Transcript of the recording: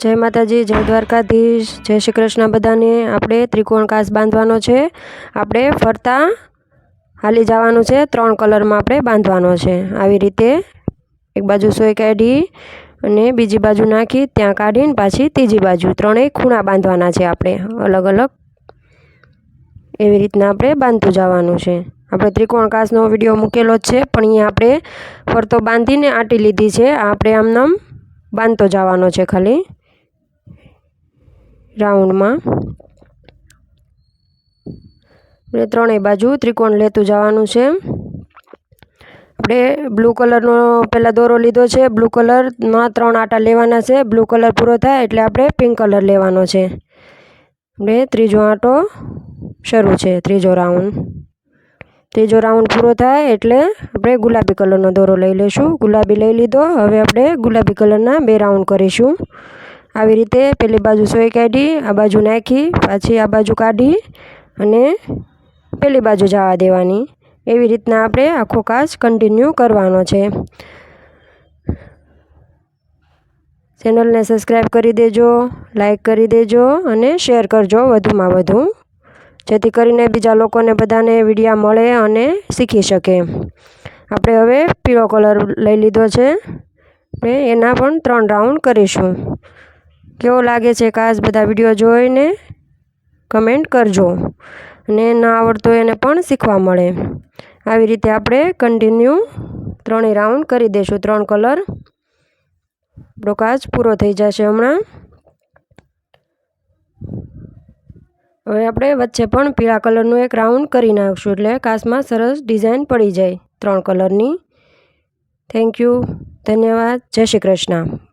जय माताजी, जय द्वारकाधीश, जय श्री कृष्ण बधाने। આપણે ત્રિકોણ કાચ બાંધવાનો છે। આપણે ફરતા હાલી જવાનું છે। 3 કલરમાં આપણે બાંધવાનો છે। આવી રીતે એક બાજુ સોય કાઢી અને બીજી બાજુ નાખી, ત્યાં કાઢીને પાછી ત્રીજી બાજુ ત્રણેય ખૂણા બાંધવાના છે। આપણે અલગ અલગ એવી રીતના આપણે બાંધતું જવાનું છે। આપણે ત્રિકોણ કાચનો વિડીયો મૂકેલો જ છે, પણ અહીંયા આપણે ફરતો બાંધીને આટી લીધી છે। આપણે આમનામ બાંધતો જવાનો છે, ખાલી राउंड में त्रणेय बाजू त्रिकोण लेतुं जवानुं छे। आपणे ब्लू कलरनो पहेला दोरो लीधो छे। ब्लू कलर में 3 आटा लेवाना छे। ब्लू कलर पूरो थाय एटले आपणे पिंक कलर लेवानो छे। आपणे त्रीजो आटो शरू छे, त्रीजो राउंड पूरो थाय एटले आपणे गुलाबी कलरनो दोरो लई लेशुं। गुलाबी लई लीधो। हवे आपणे गुलाबी कलरना 2 राउंड करीशुं। આવી રીતે પેલી બાજુ સોય કાઢી, આ બાજુ નાખી, પાછી આ બાજુ કાઢી અને પેલી બાજુ જવા દેવાની। એવી રીતના આપણે આખો કાચ કન્ટિન્યુ કરવાનો છે। ચેનલને સબસ્ક્રાઈબ કરી દેજો, લાઈક કરી દેજો અને શેર કરજો વધુમાં વધુ, જેથી કરીને બીજા લોકોને બધાને વિડીયો મળે અને શીખી શકે। આપણે હવે પીળો કલર લઈ લીધો છે, આપણે એના પણ 3 રાઉન્ડ કરીશું। કેવો લાગે છે કાચ, બધા વિડીયો જોઈને કમેન્ટ કરજો અને ના આવડતો એને પણ શીખવા મળે। આવી રીતે આપણે કન્ટિન્યુ 3 રાઉન્ડ કરી દઈશું। 3 કલર આપણો કાચ પૂરો થઈ જશે હમણાં। હવે આપણે વચ્ચે પણ પીળા કલરનું એક રાઉન્ડ કરી નાખશું, એટલે કાચમાં સરસ ડિઝાઇન પડી જાય 3 કલરની। થેન્ક યુ, ધન્યવાદ, જય શ્રી કૃષ્ણ।